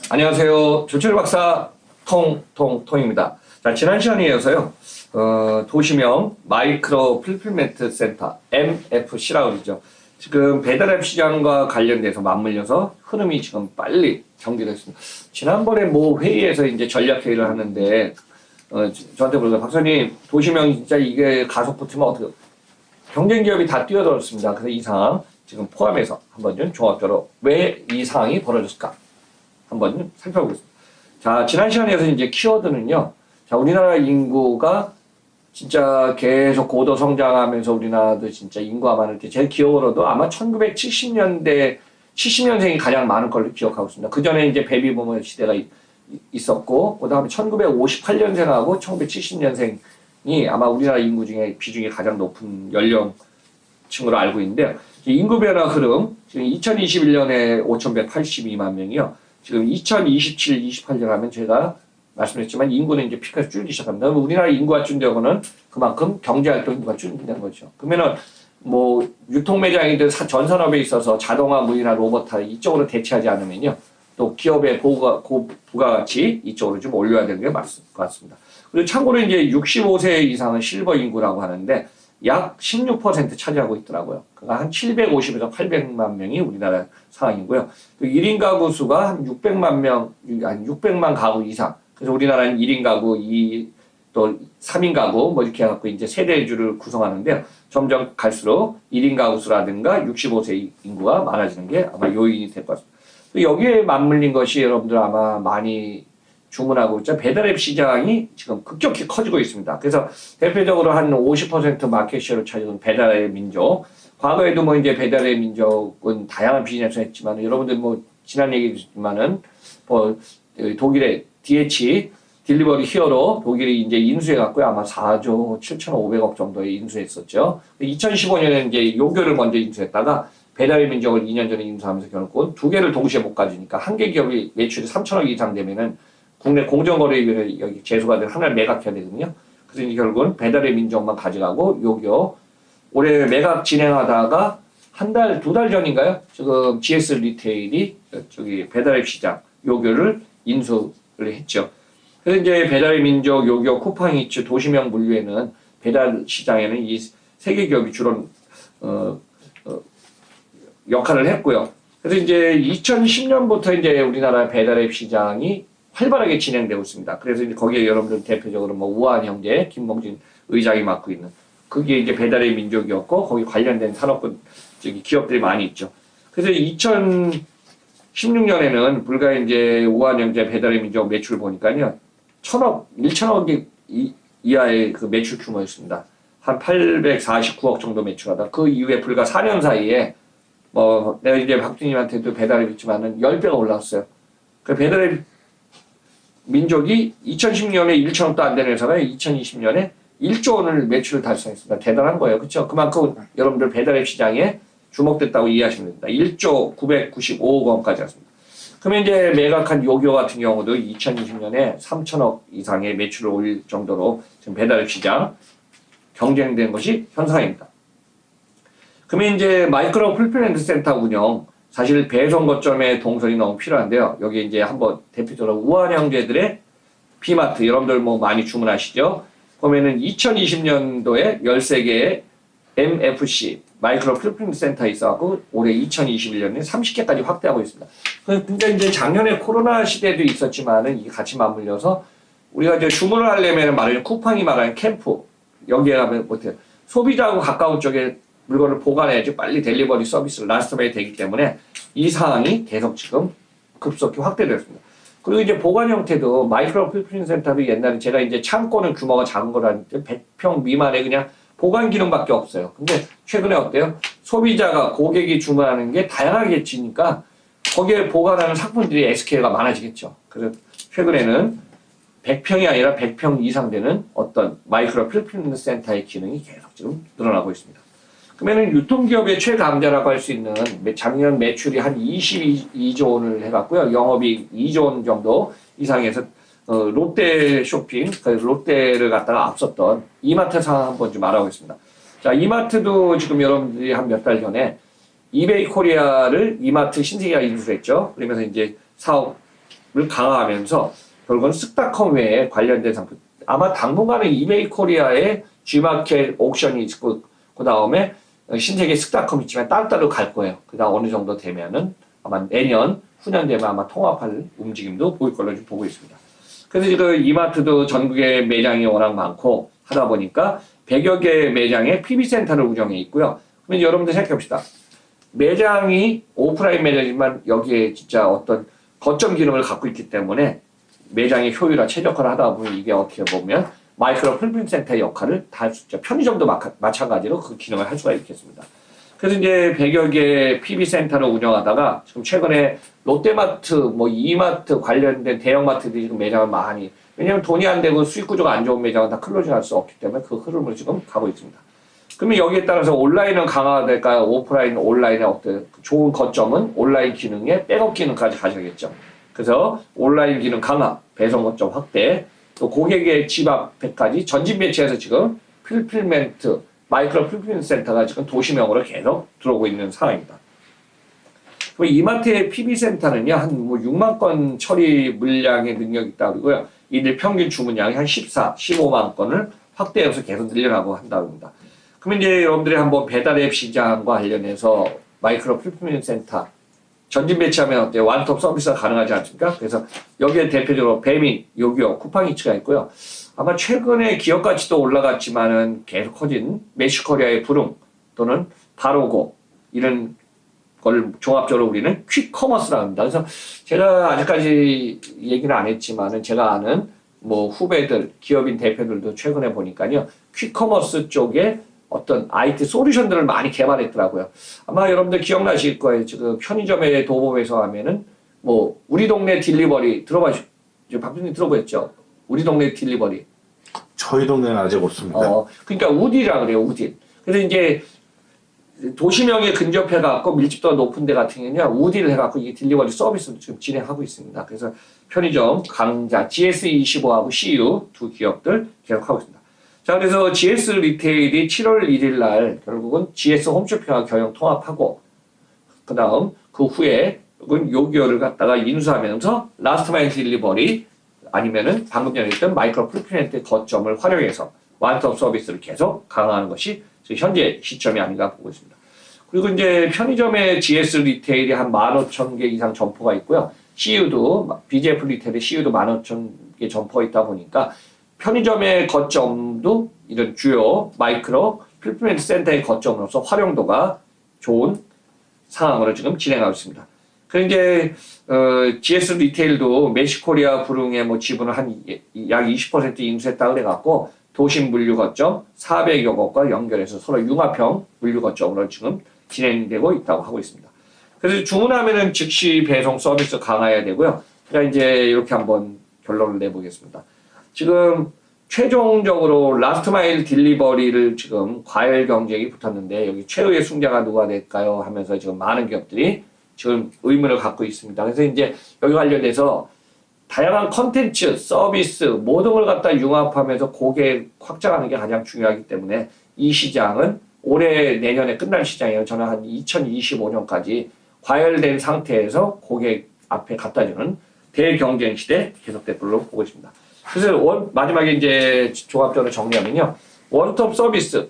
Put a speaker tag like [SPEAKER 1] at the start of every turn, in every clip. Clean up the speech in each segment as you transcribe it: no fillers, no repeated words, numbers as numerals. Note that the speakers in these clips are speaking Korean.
[SPEAKER 1] 안녕하세요. 조철 박사 통통통입니다. 자, 지난 시간에 이어서요, 도시명 마이크로 풀필멘트 센터 MFC라고 그러죠. 지금 배달앱 시장과 관련돼서 맞물려서 흐름이 지금 빨리 전개됐습니다. 지난번에 뭐 회의에서 이제 전략 회의를 하는데 저한테 그러더라고요. 박사님, 도시명 진짜 이게 가속 붙으면 어떻게 경쟁 기업이 다 뛰어들었습니다. 그래서 이 상황 지금 포함해서 한번 좀 종합적으로 왜 이 상황이 벌어졌을까? 한번 살펴보겠습니다. 자, 지난 시간에서 이제 키워드는요. 자, 우리나라 인구가 진짜 계속 고도 성장하면서 우리나라도 진짜 인구가 많을 때 제 기억으로도 아마 1970년대 70년생이 가장 많은 걸로 기억하고 있습니다. 그 전에 이제 베이비부머 시대가 있었고, 그 다음에 1958년생하고 1970년생이 아마 우리나라 인구 중에 비중이 가장 높은 연령층으로 알고 있는데요. 인구 변화 흐름, 지금 2021년에 5,182만 명이요. 지금 2027, 28년 하면 제가 말씀드렸지만 인구는 이제 피크가 줄기 시작합니다. 우리나라 인구가 줄다고는 그만큼 경제활동 인구가 줄는다는 거죠. 그러면은 뭐 유통매장이든 전산업에 있어서 자동화 물이나 로봇 이쪽으로 대체하지 않으면요. 또 기업의 부가가치 이쪽으로 좀 올려야 되는 게 맞을 것 같습니다. 그리고 참고로 이제 65세 이상은 실버 인구라고 하는데 약 16% 차지하고 있더라고요. 그러니까 한 750에서 800만 명이 우리나라 상황이고요. 또 1인 가구 수가 한 600만 명, 한 600만 가구 이상. 그래서 우리나라는 1인 가구, 또 3인 가구, 뭐 이렇게 해갖고 이제 세대주를 구성하는데요. 점점 갈수록 1인 가구 수라든가 65세 인구가 많아지는 게 아마 요인이 될 것 같습니다. 또 여기에 맞물린 것이 여러분들 아마 많이 주문하고 있죠. 배달앱 시장이 지금 급격히 커지고 있습니다. 그래서 대표적으로 한 50% 마켓쉐어를 차지하는 배달의 민족. 과거에도 뭐 이제 배달의 민족은 다양한 비즈니스를 했지만 여러분들 뭐 지난 얘기지만은 뭐 독일의 DH 딜리버리 히어로 독일이 이제 인수해갖고요. 아마 4조 7,500억 정도에 인수했었죠. 2015년에 이제 요교를 먼저 인수했다가 배달의 민족을 2년 전에 인수하면서 결국 두 개를 동시에 못 가지니까 한 개 기업이 매출이 3천억 이상 되면은 국내 공정거래위원회 여기 제소가 된 하나를 매각해야 되거든요. 그래서 이제 결국은 배달의 민족만 가져가고 요교 올해 매각 진행하다가 한 달, 두 달 전인가요? 지금 GS 리테일이 저기 배달앱 시장 요교를 인수를 했죠. 그래서 이제 배달의 민족, 요교, 쿠팡이츠, 도시명 분류에는 배달 시장에는 이 세 개 기업이 주로 역할을 했고요. 그래서 이제 2010년부터 이제 우리나라 배달앱 시장이 활발하게 진행되고 있습니다. 그래서 이제 거기에 여러분들 대표적으로 뭐 우한 형제, 김봉진 의장이 맡고 있는 그게 이제 배달의 민족이었고 거기 관련된 산업군 기업들이 많이 있죠. 그래서 2016년에는 불과 이제 우한 형제 배달의 민족 매출 보니까요, 1,000억 이하의 그 매출 규모였습니다. 한 849억 정도 매출하다. 그 이후에 불과 4년 사이에 뭐 내가 이제 박준님한테도 배달앱 있지만은 10배가 올라왔어요. 그 배달앱 민족이 2010년에 1천억도 안 되는 회사가 2020년에 1조 원을 매출을 달성했습니다. 대단한 거예요. 그렇죠? 그만큼 여러분들 배달앱 시장에 주목됐다고 이해하시면 됩니다. 1조 995억 원까지 왔습니다. 그러면 이제 매각한 요교 같은 경우도 2020년에 3천억 이상의 매출을 올릴 정도로 지금 배달앱 시장 경쟁된 것이 현상입니다. 그러면 이제 마이크로 풀필멘트 센터 운영 사실 배송 거점의 동선이 너무 필요한데요. 여기 이제 한번 대표적으로 우한 형제들의 비마트 여러분들 뭐 많이 주문하시죠. 보면은 2020년도에 13개의 MFC 마이크로 풀필멘트 센터에 있어갖고 올해 2021년에 30개까지 확대하고 있습니다. 근데 이제 작년에 코로나 시대도 있었지만은 이게 같이 맞물려서 우리가 이제 주문을 하려면 말하자면 쿠팡이 말하는 캠프 여기에 가면 못해요. 소비자하고 가까운 쪽에 물건을 보관해야지 빨리 델리버리 서비스를 라스트메이 되기 때문에 이 사항이 계속 지금 급속히 확대되었습니다. 그리고 이제 보관 형태도 마이크로 풀필멘트 센터도 옛날에 제가 이제 창고는 규모가 작은 거라는데 100평 미만의 그냥 보관 기능밖에 없어요. 근데 최근에 어때요? 소비자가 고객이 주문하는 게 다양하게지니까 거기에 보관하는 상품들이 SK가 많아지겠죠. 그래서 최근에는 100평이 아니라 100평 이상 되는 어떤 마이크로 풀필멘트 센터의 기능이 계속 지금 늘어나고 있습니다. 그러면은 유통기업의 최강자라고 할 수 있는 작년 매출이 한 22조 원을 해갖고요. 영업이익 2조 원 정도 이상에서 롯데 쇼핑, 롯데를 갖다가 앞섰던 이마트 상황 한번 좀 알아보겠습니다. 자, 이마트도 지금 여러분들이 한 몇 달 전에 이베이 코리아를 이마트 신세계가 인수했죠. 그러면서 이제 사업 강화하면서 결국은 쓱닷컴 외에 관련된 상품, 아마 당분간은 이베이 코리아의 G마켓 옥션이 있고, 그 다음에 신세계 쓱닷컴 있지만 따로따로 갈 거예요. 그 다음 어느 정도 되면은 아마 내년, 후년 되면 아마 통합할 움직임도 보일 걸로 보고 있습니다. 그래서 지금 이마트도 전국에 매장이 워낙 많고 하다 보니까 100여 개 매장에 PB센터를 운영해 있고요. 그러면 여러분들 생각해봅시다. 매장이 오프라인 매장이지만 여기에 진짜 어떤 거점 기능을 갖고 있기 때문에 매장의 효율화, 최적화를 하다 보면 이게 어떻게 보면 마이크로 풀프린트 센터의 역할을 다 할 수 있죠. 편의점도 마찬가지로 그 기능을 할 수가 있겠습니다. 그래서 이제 100여 개 PB센터를 운영하다가 지금 최근에 롯데마트, 뭐 이마트 관련된 대형마트들이 지금 매장을 많이, 왜냐하면 돈이 안 되고 수익 구조가 안 좋은 매장은 다 클로징할 수 없기 때문에 그 흐름을 지금 가고 있습니다. 그러면 여기에 따라서 온라인은 강화될까요? 오프라인, 온라인의 어떤 좋은 거점은 온라인 기능에 백업 기능까지 가져야겠죠. 그래서 온라인 기능 강화, 배송 거점 확대, 또 고객의 집 앞에까지 전진 배치해서 지금 필필멘트, 마이크로 풀필멘트 센터가 지금 도시명으로 계속 들어오고 있는 상황입니다. 그럼 이마트의 PB센터는요, 한 뭐 6만 건 처리 물량의 능력이 있다고 그러고요. 이들 평균 주문량이 한 15만 건을 확대해서 계속 늘려나고 한다고 합니다. 그러면 이제 여러분들이 한번 배달앱 시장과 관련해서 마이크로 풀필멘트 센터 전진 배치하면 어때요? 완톱 서비스가 가능하지 않습니까? 그래서 여기에 대표적으로 배민, 요기요, 쿠팡이츠가 있고요. 아마 최근에 기업 가치도 올라갔지만은 계속 커진 메시코리아의 부릉 또는 바로고 이런 걸 종합적으로 우리는 퀵커머스라고 합니다. 그래서 제가 아직까지 얘기는 안 했지만은 제가 아는 뭐 후배들, 기업인 대표들도 최근에 보니까요. 퀵커머스 쪽에 어떤 IT 솔루션들을 많이 개발했더라고요. 아마 여러분들 기억나실 거예요. 지금 편의점에 도보에서 하면은 뭐 우리 동네 딜리버리 들어보셨죠? 박준님 들어보셨죠? 우리 동네 딜리버리.
[SPEAKER 2] 저희 동네는 아직 없습니다.
[SPEAKER 1] 그러니까 우디라 그래요. 우디. 그래서 이제 도시명에 근접해갖고 밀집도가 높은 데 같은 경우는 우디를 해갖고 이 딜리버리 서비스를 지금 진행하고 있습니다. 그래서 편의점, 강자, GS25하고 CU 두 기업들 계속하고 있습니다. 자, 그래서 GS 리테일이 7월 1일 날 결국은 GS 홈쇼핑과 경영 통합하고, 그 다음, 그 후에 요기요를 갖다가 인수하면서 라스트 마일 딜리버리 아니면은 방금 전에 했던 마이크로 풀필멘트 거점을 활용해서 완스톱 서비스를 계속 강화하는 것이 현재 시점이 아닌가 보고 있습니다. 그리고 이제 편의점에 GS 리테일이 한 15,000개 이상 점포가 있고요. CU도, BJF 리테일의 CU도 15,000개 점포가 있다 보니까 편의점의 거점도 이런 주요 마이크로 풀필멘트 센터의 거점으로서 활용도가 좋은 상황으로 지금 진행하고 있습니다. 그리고 이제 GS 리테일도 메시코리아 부릉의 뭐 지분을 한 약 20% 인수했다 그래갖고 도심 물류 거점 400여 곳과 연결해서 서로 융합형 물류 거점으로 지금 진행되고 있다고 하고 있습니다. 그래서 주문하면은 즉시 배송 서비스 강화해야 되고요. 그러니까 이제 이렇게 한번 결론을 내보겠습니다. 지금 최종적으로 라스트 마일 딜리버리를 지금 과열 경쟁이 붙었는데 여기 최후의 승자가 누가 될까요? 하면서 지금 많은 기업들이 지금 의문을 갖고 있습니다. 그래서 이제 여기 관련돼서 다양한 컨텐츠, 서비스 모든 걸 갖다 융합하면서 고객 확장하는 게 가장 중요하기 때문에 이 시장은 올해 내년에 끝날 시장이에요. 저는 한 2025년까지 과열된 상태에서 고객 앞에 갖다 주는 대경쟁 시대 계속될 걸로 보고 있습니다. 그래서 마지막에 이제 종합적으로 정리하면요. 원스톱 서비스,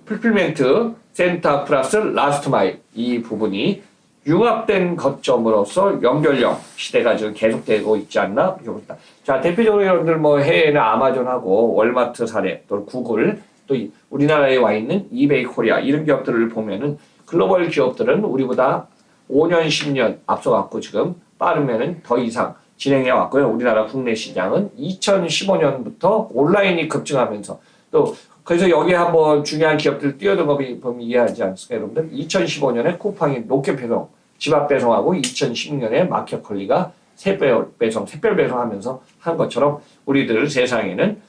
[SPEAKER 1] 풀필멘트, 센터 플러스 라스트 마일 이 부분이 융합된 거점으로서 연결형 시대가 지금 계속되고 있지 않나 그렇게 봅니다. 자, 대표적으로 여러분들 뭐 해외는 아마존하고 월마트 사례, 또 구글, 또 우리나라에 와 있는 이베이 코리아 이런 기업들을 보면은 글로벌 기업들은 우리보다 5년, 10년 앞서갖고 지금 빠르면은 더 이상 진행해 왔고요. 우리나라 국내 시장은 2015년부터 온라인이 급증하면서 또 그래서 여기에 한번 중요한 기업들 뛰어든 거 보면 이해하지 않습니까, 여러분들? 2015년에 쿠팡이 로켓 배송, 집 앞 배송하고 2016년에 마켓컬리가 샛별 배송하면서 한 것처럼 우리들 세상에는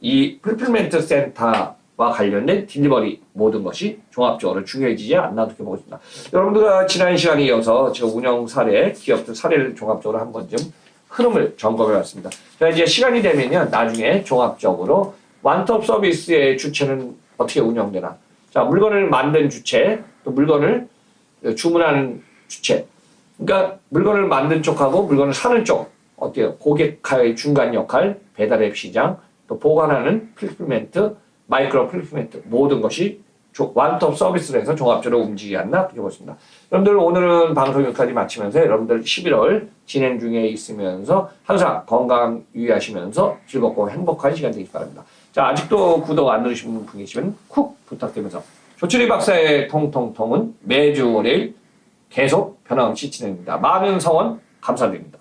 [SPEAKER 1] 이 풀필멘트 센터와 관련된 딜리버리 모든 것이 종합적으로 중요해지지 않나 그렇게 보고 있습니다. 여러분들과 지난 시간에 이어서 지금 운영 사례, 기업들 사례를 종합적으로 한번 좀 흐름을 점검해 봤습니다. 자, 이제 시간이 되면요, 나중에 종합적으로 완톱 서비스의 주체는 어떻게 운영되나. 자, 물건을 만든 주체, 또 물건을 주문하는 주체. 그러니까 물건을 만든 쪽하고 물건을 사는 쪽. 어때요? 고객과의 중간 역할, 배달앱 시장, 또 보관하는 풀필멘트, 마이크로 풀필멘트 모든 것이 완톱 서비스를 해서 종합적으로 움직이지 않나 그렇게 보십니다. 여러분들 오늘은 방송 여기까지 마치면서 여러분들 11월 진행 중에 있으면서 항상 건강 유의하시면서 즐겁고 행복한 시간 되길 바랍니다. 자, 아직도 구독 안 누르신 분 계시면 쿡 부탁드리면서 조철희 박사의 통통통은 매주 월요일 계속 변함없이 진행됩니다. 많은 성원 감사드립니다.